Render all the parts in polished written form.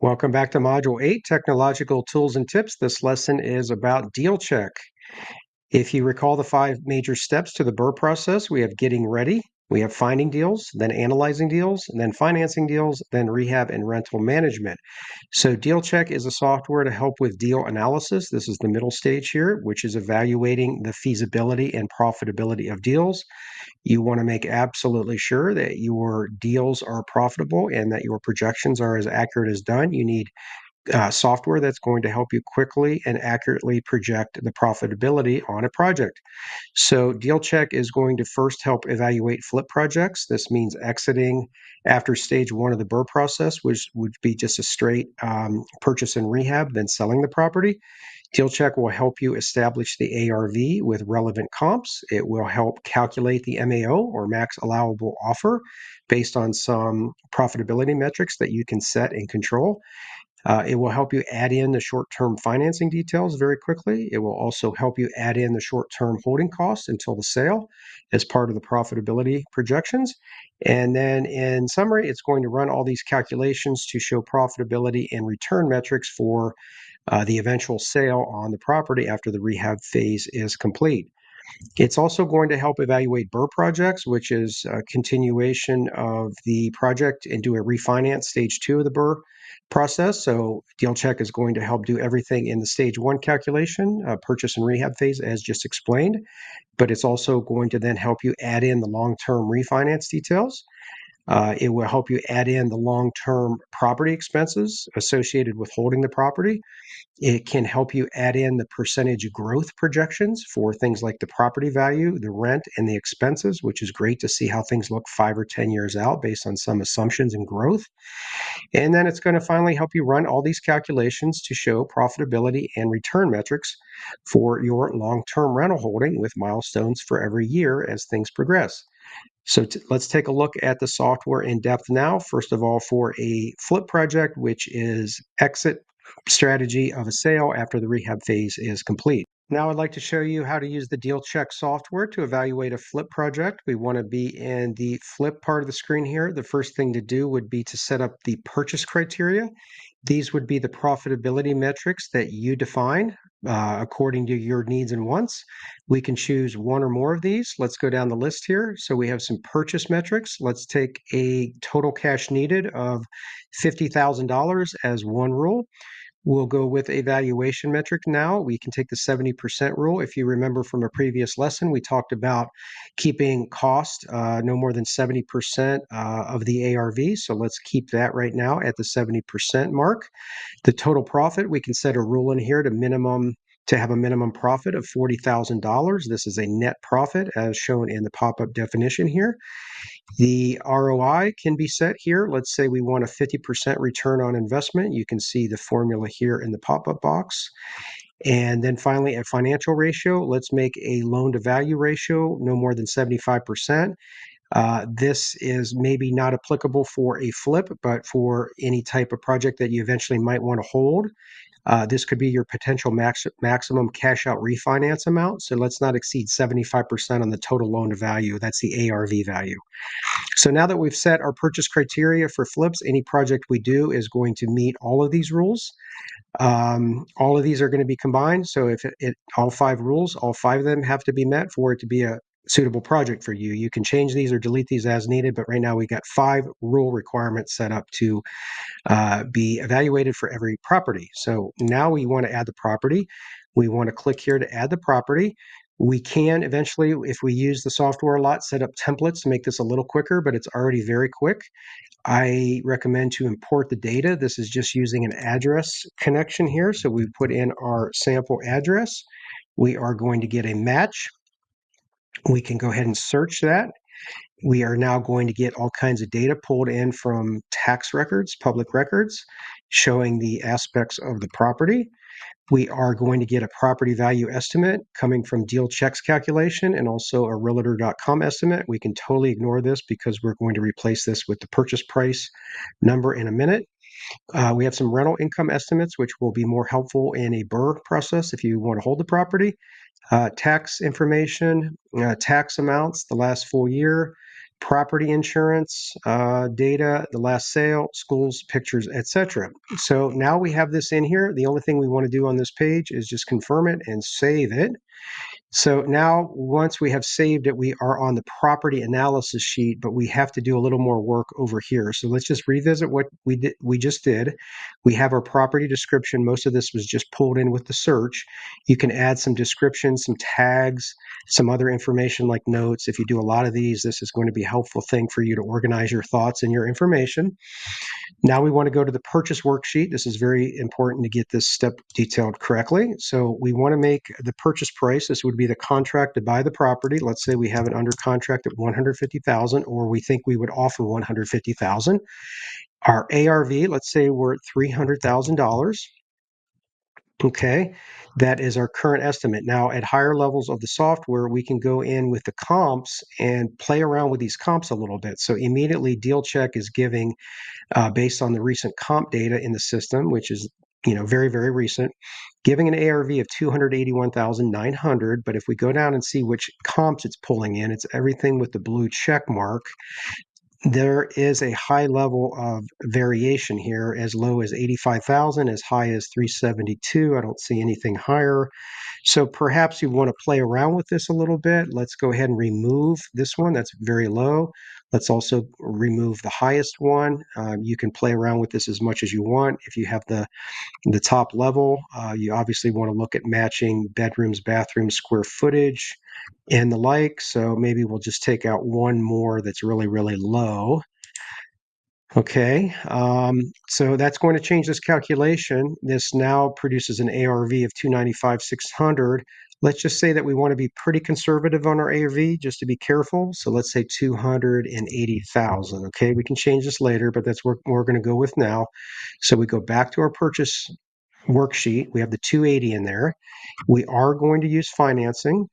Welcome back to Module 8, Technological Tools and Tips. This lesson is about DealCheck. If you recall the 5 major steps to the BRRRR process, we have getting ready, we have finding deals, then analyzing deals, and then financing deals, then rehab and rental management. So DealCheck is a software to help with deal analysis. This is the middle stage here, which is evaluating the feasibility and profitability of deals. You want to make absolutely sure that your deals are profitable and that your projections are as accurate as done. You need software that's going to help you quickly and accurately project the profitability on a project. So DealCheck is going to first help evaluate flip projects. This means exiting after stage 1 of the BRRRR process, which would be just a straight purchase and rehab, then selling the property. DealCheck will help you establish the ARV with relevant comps. It will help calculate the MAO, or max allowable offer, based on some profitability metrics that you can set and control. It will help you add in the short-term financing details very quickly. It will also help you add in the short-term holding costs until the sale as part of the profitability projections. And then in summary, it's going to run all these calculations to show profitability and return metrics for the eventual sale on the property after the rehab phase is complete. It's also going to help evaluate BRRRR projects, which is a continuation of the project, and do a refinance stage 2 of the BRRRR process. So DealCheck is going to help do everything in the stage 1 calculation, purchase and rehab phase, as just explained, but it's also going to then help you add in the long-term refinance details. It will help you add in the long-term property expenses associated with holding the property. It can help you add in the percentage growth projections for things like the property value, the rent, and the expenses, which is great to see how things look 5 or 10 years out based on some assumptions and growth. And then it's going to finally help you run all these calculations to show profitability and return metrics for your long-term rental holding, with milestones for every year as things progress. So let's take a look at the software in depth now. First of all, for a flip project, which is exit strategy of a sale after the rehab phase is complete. Now I'd like to show you how to use the DealCheck software to evaluate a flip project. We want to be in the flip part of the screen here. The first thing to do would be to set up the purchase criteria. These would be the profitability metrics that you define according to your needs and wants. We can choose one or more of these. Let's go down the list here. So we have some purchase metrics. Let's take a total cash needed of $50,000 as one rule. We'll go with a valuation metric now. We can take the 70% rule. If you remember from a previous lesson, we talked about keeping cost no more than 70% of the ARV. So let's keep that right now at the 70% mark. The total profit, we can set a rule in here to have a minimum profit of $40,000. This is a net profit as shown in the pop-up definition here. The ROI can be set here. Let's say we want a 50% return on investment. You can see the formula here in the pop-up box. And then finally, a financial ratio. Let's make a loan-to-value ratio no more than 75%. This is maybe not applicable for a flip, but for any type of project that you eventually might want to hold. This could be your potential maximum cash out refinance amount. So let's not exceed 75% on the total loan to value. That's the ARV value. So now that we've set our purchase criteria for flips, any project we do is going to meet all of these rules. All of these are going to be combined. So if all 5 rules, all 5 of them have to be met for it to be a suitable project for you. You can change these or delete these as needed, but right now we got 5 rule requirements set up to be evaluated for every property. So now we want to add the property. We want to click here to add the property. We can eventually, if we use the software a lot, set up templates to make this a little quicker, but it's already very quick. I recommend to import the data. This is just using an address connection here. So we put in our sample address. We are going to get a match. We can go ahead and search that. We are now going to get all kinds of data pulled in from tax records, public records, showing the aspects of the property. We are going to get a property value estimate coming from DealCheck's calculation, and also a realtor.com estimate. We can totally ignore this because we're going to replace this with the purchase price number in a minute. We have some rental income estimates, which will be more helpful in a BRRRR process if you want to hold the property. Tax information, tax amounts, the last full year, property insurance, data, the last sale, schools, pictures, etc. So now we have this in here. The only thing we want to do on this page is just confirm it and save it. So now once we have saved it, we are on the property analysis sheet, but we have to do a little more work over here. So let's just revisit what we just did. We have our property description. Most of this was just pulled in with the search. You can add some descriptions, some tags, some other information like notes. If you do a lot of these, this is going to be a helpful thing for you to organize your thoughts and your information. Now we want to go to the purchase worksheet. This is very important to get this step detailed correctly. So we want to make the purchase price. This would be the contract to buy the property. Let's say we have it under contract at $150,000, or we think we would offer $150,000. Our ARV, let's say we're at $300,000. Okay, that is our current estimate. Now, at higher levels of the software, we can go in with the comps and play around with these comps a little bit. So immediately DealCheck is giving, based on the recent comp data in the system, which is very, very recent, giving an ARV of 281,900. But if we go down and see which comps it's pulling in, it's everything with the blue check mark. There is a high level of variation here, as low as 85,000, as high as 372. I don't see anything higher. So perhaps you want to play around with this a little bit. Let's go ahead and remove this one. That's very low. Let's also remove the highest one. You can play around with this as much as you want. If you have the top level, you obviously want to look at matching bedrooms, bathrooms, square footage, and the like. So maybe we'll just take out one more that's really, really low. Okay, so that's going to change this calculation. This now produces an ARV of 295,600. Let's just say that we want to be pretty conservative on our ARV, just to be careful. So let's say 280,000. Okay, we can change this later, but that's what we're going to go with now. So we go back to our purchase worksheet. We have the 280 in there. We are going to use financing.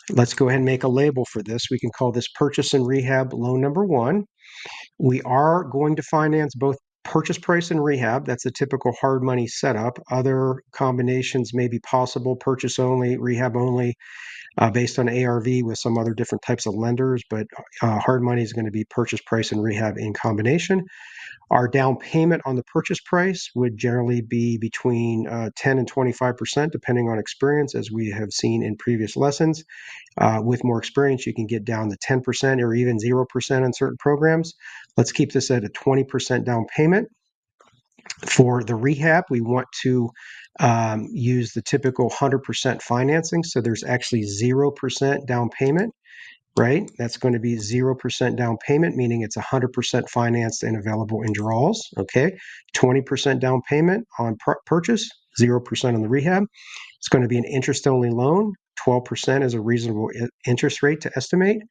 Let's go ahead and make a label for this. We can call this purchase and rehab loan number 1. We are going to finance both purchase price and rehab. That's a typical hard money setup. Other combinations may be possible, purchase only, rehab only, based on ARV with some other different types of lenders, but hard money is going to be purchase price and rehab in combination. Our down payment on the purchase price would generally be between 10 and 25%, depending on experience, as we have seen in previous lessons. With more experience, you can get down to 10% or even 0% on certain programs. Let's keep this at a 20% down payment. For the rehab, we want to use the typical 100% financing. So there's actually 0% down payment, right? That's going to be 0% down payment, meaning it's 100% financed and available in draws. Okay, 20% down payment on purchase, 0% on the rehab. It's going to be an interest-only loan. 12% is a reasonable interest rate to estimate.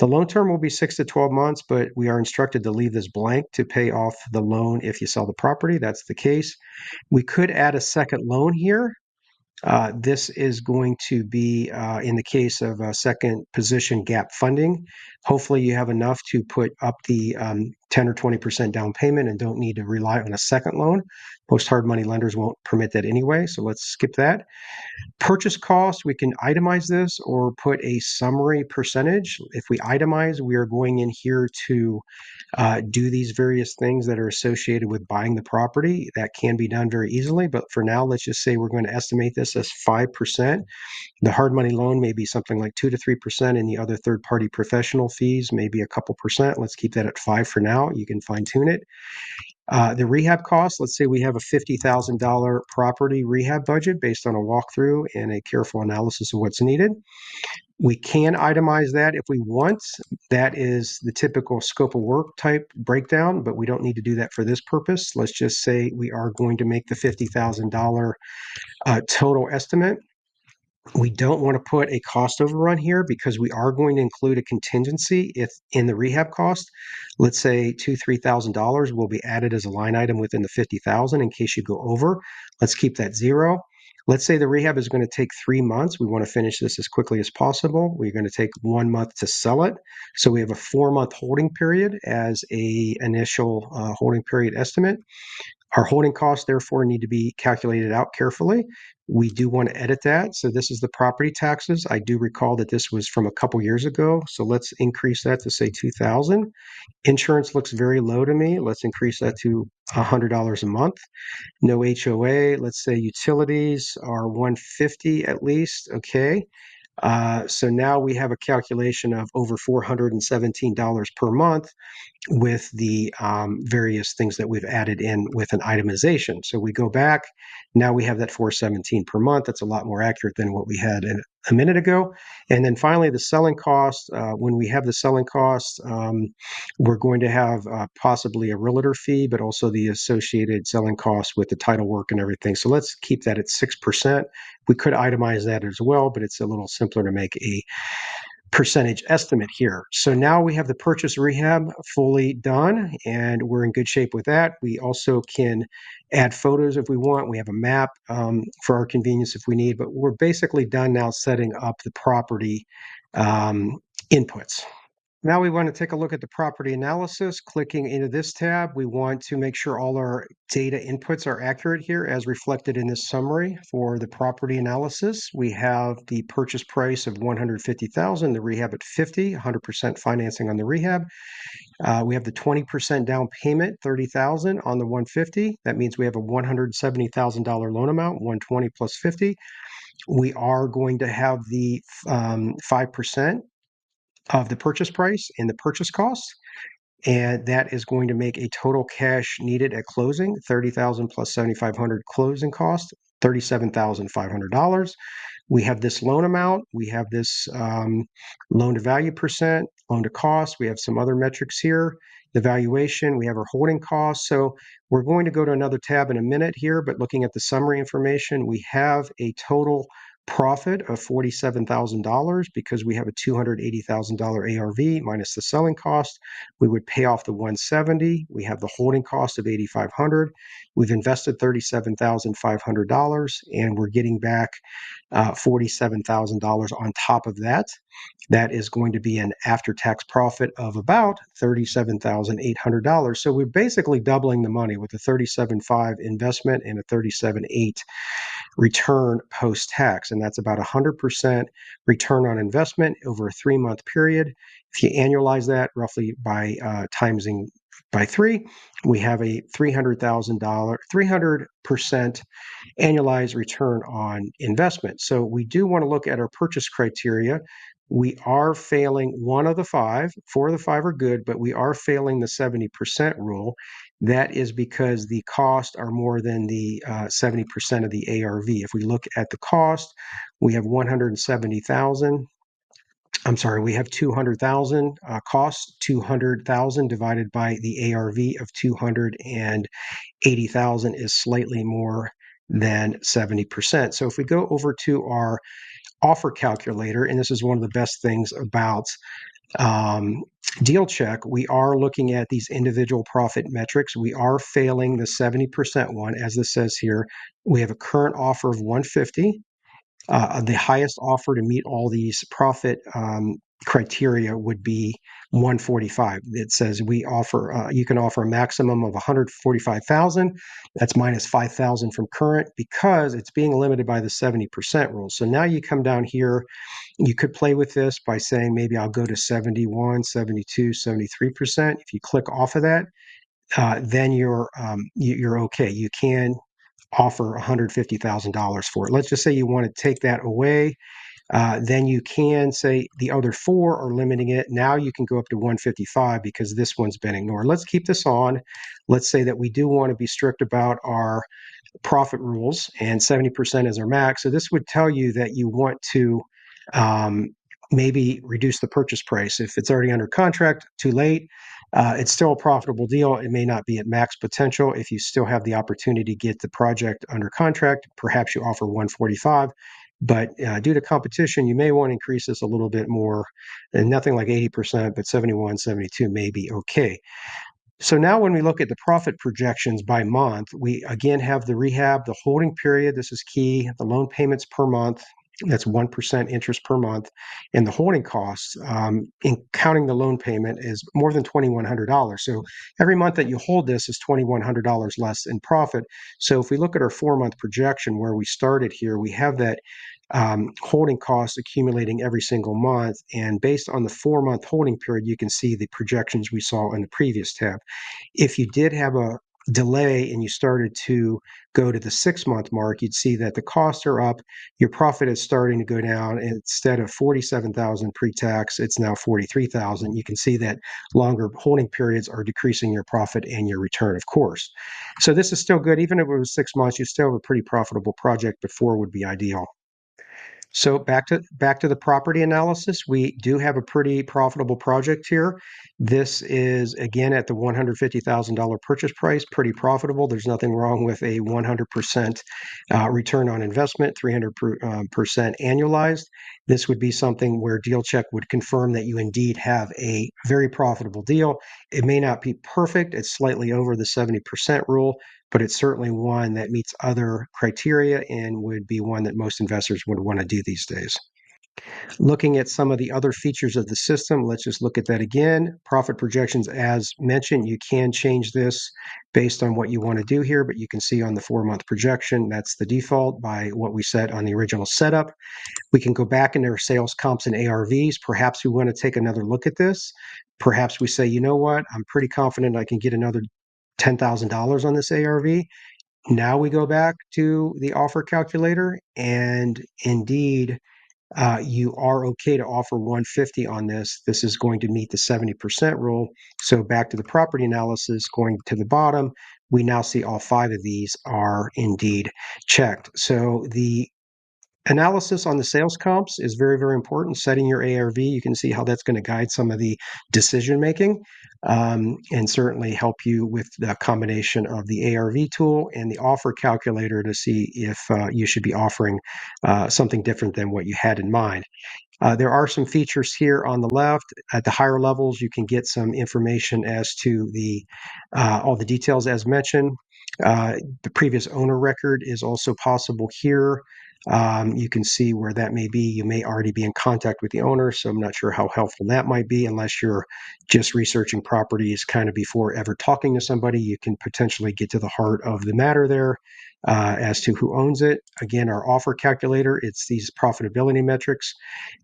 The loan term will be 6 to 12 months, but we are instructed to leave this blank to pay off the loan if you sell the property. That's the case. We could add a second loan here. This is going to be in the case of second position gap funding. Hopefully you have enough to put up the 10 or 20% down payment and don't need to rely on a second loan. Most hard money lenders won't permit that anyway, so let's skip that. Purchase cost, we can itemize this or put a summary percentage. If we itemize, we are going in here to do these various things that are associated with buying the property. That can be done very easily, but for now, let's just say we're going to estimate this as 5%. The hard money loan may be something like 2 to 3%, and the other third-party professional fees may be a couple percent. Let's keep that at 5 for now. You can fine-tune it. The rehab costs, let's say we have a $50,000 property rehab budget based on a walkthrough and a careful analysis of what's needed. We can itemize that if we want. That is the typical scope of work type breakdown, but we don't need to do that for this purpose. Let's just say we are going to make the $50,000 total estimate. We don't want to put a cost overrun here because we are going to include a contingency if in the rehab cost. Let's say $2,000-3,000 will be added as a line item within the $50,000 in case you go over. Let's keep that 0. Let's say the rehab is going to take 3 months. We want to finish this as quickly as possible. We're going to take 1 month to sell it. So we have a 4-month holding period as a initial holding period estimate. Our holding costs, therefore, need to be calculated out carefully. We do want to edit that. So this is the property taxes. I do recall that this was from a couple years ago. So let's increase that to say 2,000. Insurance looks very low to me. Let's increase that to $100 a month. No HOA. Let's say utilities are 150 at least. Okay. So now we have a calculation of over $417 per month with the various things that we've added in with an itemization. So we go back, now we have that 417 per month. That's a lot more accurate than what we had a minute ago. And then finally, the selling cost. When we have the selling cost, we're going to have possibly a realtor fee, but also the associated selling costs with the title work and everything. So let's keep that at 6%. We could itemize that as well, but it's a little simpler to make a percentage estimate here. So now we have the purchase rehab fully done and we're in good shape with that. We also can add photos if we want. We have a map for our convenience if we need, but we're basically done now setting up the property inputs. Now we want to take a look at the property analysis. Clicking into this tab, we want to make sure all our data inputs are accurate here as reflected in this summary. For the property analysis, we have the purchase price of $150,000, the rehab at 50, 100% financing on the rehab. We have the 20% down payment, $30,000 on the 150. That means we have a $170,000 loan amount, 120 plus 50. We are going to have the 5% of the purchase price and the purchase cost. And that is going to make a total cash needed at closing, $30,000 plus $7,500 closing cost, $37,500. We have this loan amount. We have this loan to value percent, loan to cost. We have some other metrics here. The valuation, we have our holding costs. So we're going to go to another tab in a minute here, but looking at the summary information, we have a total profit of $47,000 because we have a $280,000 ARV minus the selling cost. We would pay off the 170. We have the holding cost of 8,500. We've invested $37,500 and we're getting back $47,000 on top of that. That is going to be an after-tax profit of about $37,800. So we're basically doubling the money with a $37,500 investment and a $37,800 return post-tax, and that's about 100% return on investment over a 3-month period. If you annualize that roughly by timesing by 3, we have a $300,000, 300% annualized return on investment. So we do want to look at our purchase criteria. We are failing one of the 5. 4 of the 5 are good, but we are failing the 70% rule. That is because the costs are more than the 70% of the ARV. If we look at the cost, we have 170,000. I'm sorry, we have 200,000 costs. 200,000 divided by the ARV of 280,000 is slightly more than 70%. So if we go over to our offer calculator, and this is one of the best things about DealCheck, we are looking at these individual profit metrics. We are failing the 70% one, as this says here. We have a current offer of 150. The highest offer to meet all these profit criteria would be 145. It says we offer, you can offer a maximum of 145,000. That's minus 5,000 from current because it's being limited by the 70% rule. So now you come down here, you could play with this by saying maybe I'll go to 71, 72, 73%. If you click off of that, then you're okay. You can offer $150,000 for it. Let's just say you want to take that away. Then you can say the other 4 are limiting it. Now you can go up to 155 because this one's been ignored. Let's keep this on. Let's say that we do want to be strict about our profit rules and 70% is our max. So this would tell you that you want to maybe reduce the purchase price. If it's already under contract, too late. It's still a profitable deal. It may not be at max potential. If you still have the opportunity to get the project under contract, perhaps you offer 145. But due to competition, you may want to increase this a little bit more. And nothing like 80%, but 71, 72 may be okay. So now when we look at the profit projections by month, we again have the rehab, the holding period. This is key. The loan payments per month. That's 1% interest per month. And the holding costs, in counting the loan payment, is more than $2,100. So every month that you hold this is $2,100 less in profit. So if we look at our 4-month projection where we started here, we have that holding costs accumulating every single month. And based on the 4-month holding period, you can see the projections we saw in the previous tab. If you did have a delay and you started to go to the 6-month mark, you'd see that the costs are up. Your profit is starting to go down. Instead of 47,000 pre-tax, it's now 43,000. You can see that longer holding periods are decreasing your profit and your return, of course. So this is still good. Even if it was 6 months, you still have a pretty profitable project, but 4 would be ideal. So back to the property analysis, we do have a pretty profitable project here. This is again at the $150,000 purchase price, pretty profitable. There's nothing wrong with a 100% return on investment, 300% annualized. This would be something where DealCheck would confirm that you indeed have a very profitable deal. It may not be perfect. It's slightly over the 70% rule, but it's certainly one that meets other criteria and would be one that most investors would want to do these days. Looking at some of the other features of the system, let's just look at that again. Profit projections, as mentioned, you can change this based on what you want to do here, but you can see on the 4-month projection, that's the default by what we set on the original setup. We can go back into our sales comps and ARVs. Perhaps we want to take another look at this. Perhaps we say, you know what, I'm pretty confident I can get another $10,000 on this ARV. Now we go back to the offer calculator, and indeed, you are okay to offer 150 on this. This is going to meet the 70% rule. So back to the property analysis, going to the bottom, we now see all 5 of these are indeed checked. So the analysis on the sales comps is very, very important. Setting your ARV, you can see how that's going to guide some of the decision making, and certainly help you with the combination of the ARV tool and the offer calculator to see if you should be offering something different than what you had in mind. There are some features here on the left. At the higher levels, you can get some information as to the all the details as mentioned. The previous owner record is also possible here. You can see where that may be. You may already be in contact with the owner, so I'm not sure how helpful that might be unless you're just researching properties kind of before ever talking to somebody. You can potentially get to the heart of the matter there as to who owns it. Again, our offer calculator, it's these profitability metrics.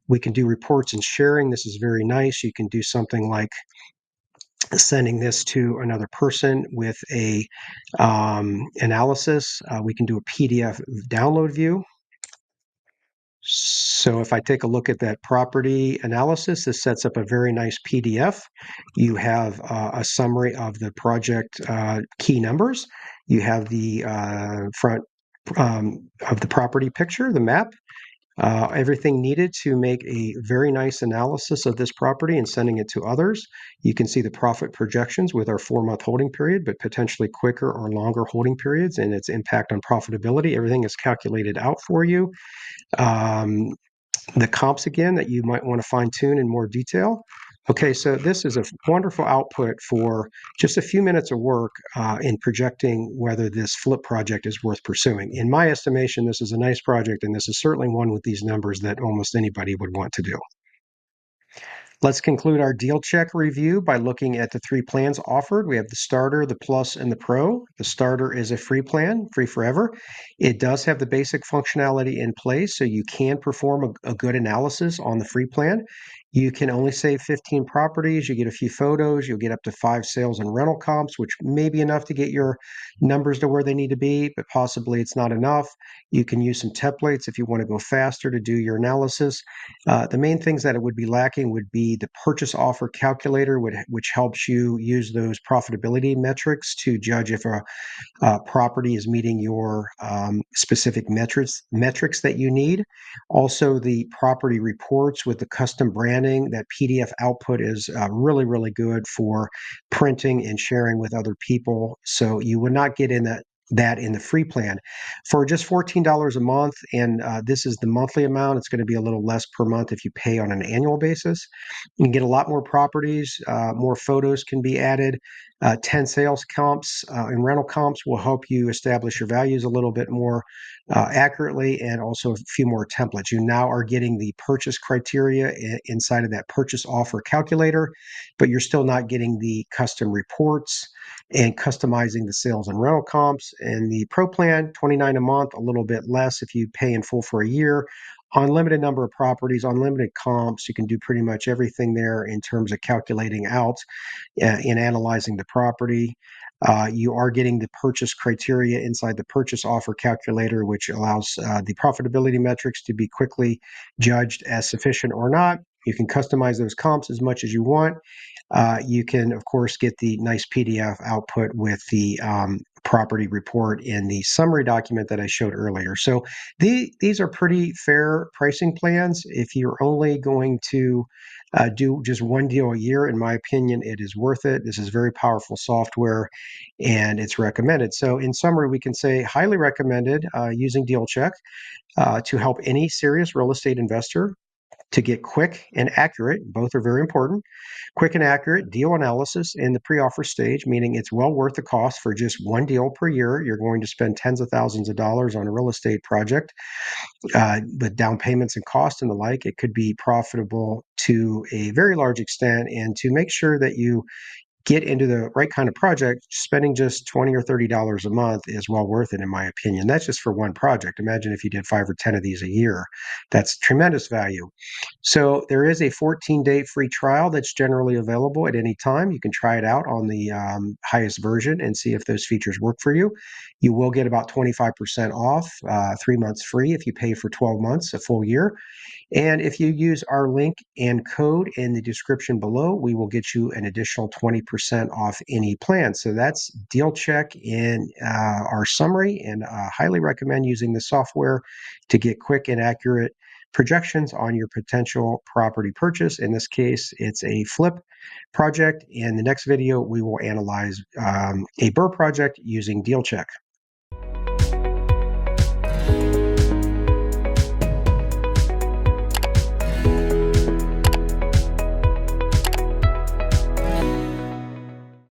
We can do reports and sharing. This is very nice. You can do something like sending this to another person with a analysis. We can do a PDF download view. So if I take a look at that property analysis, this sets up a very nice PDF. You have a summary of the project key numbers. You have the front of the property picture, the map. Everything needed to make a very nice analysis of this property and sending it to others. You can see the profit projections with our 4-month holding period, but potentially quicker or longer holding periods and its impact on profitability. Everything is calculated out for you. The comps again that you might want to fine tune in more detail. Okay, so this is a wonderful output for just a few minutes of work in projecting whether this flip project is worth pursuing. In my estimation, this is a nice project, and this is certainly one with these numbers that almost anybody would want to do. Let's conclude our DealCheck review by looking at the 3 plans offered. We have the Starter, the Plus, and the Pro. The Starter is a free plan, free forever. It does have the basic functionality in place, so you can perform a good analysis on the free plan. You can only save 15 properties. You get a few photos. You'll get up to 5 sales and rental comps, which may be enough to get your numbers to where they need to be, but possibly it's not enough. You can use some templates if you want to go faster to do your analysis. The main things that it would be lacking would be the purchase offer calculator, which helps you use those profitability metrics to judge if a property is meeting your specific metrics that you need. Also, the property reports with the custom branding, that PDF output is really, really good for printing and sharing with other people. So you would not get in that in the free plan. For just $14 a month, and this is the monthly amount, it's going to be a little less per month if you pay on an annual basis. You can get a lot more properties, more photos can be added. 10 sales comps and rental comps will help you establish your values a little bit more accurately, and also a few more templates. You now are getting the purchase criteria inside of that purchase offer calculator, but you're still not getting the custom reports and customizing the sales and rental comps. And the Pro plan, $29 a month, a little bit less if you pay in full for a year. Unlimited number of properties, unlimited comps. You can do pretty much everything there in terms of calculating out in analyzing the property. You are getting the purchase criteria inside the purchase offer calculator, which allows the profitability metrics to be quickly judged as sufficient or not. You can customize those comps as much as you want. You can, of course, get the nice PDF output with the property report in the summary document that I showed earlier. So these are pretty fair pricing plans. If you're only going to do just one deal a year, in my opinion, it is worth it. This is very powerful software, and it's recommended. So in summary, we can say highly recommended using DealCheck to help any serious real estate investor to get quick and accurate. Both are very important. Quick and accurate deal analysis in the pre-offer stage, meaning it's well worth the cost for just one deal per year. You're going to spend tens of thousands of dollars on a real estate project with down payments and costs and the like. It could be profitable to a very large extent. And to make sure that you get into the right kind of project, spending just $20 or $30 a month is well worth it, in my opinion. That's just for one project. Imagine if you did 5 or 10 of these a year. That's tremendous value. So there is a 14-day free trial that's generally available at any time. You can try it out on the highest version and see if those features work for you. You will get about 25% off, 3 months free if you pay for 12 months, a full year. And if you use our link and code in the description below, we will get you an additional 20% off any plan. So that's DealCheck in our summary, and highly recommend using the software to get quick and accurate projections on your potential property purchase. In this case, it's a flip project. In the next video, we will analyze a BRRRR project using DealCheck.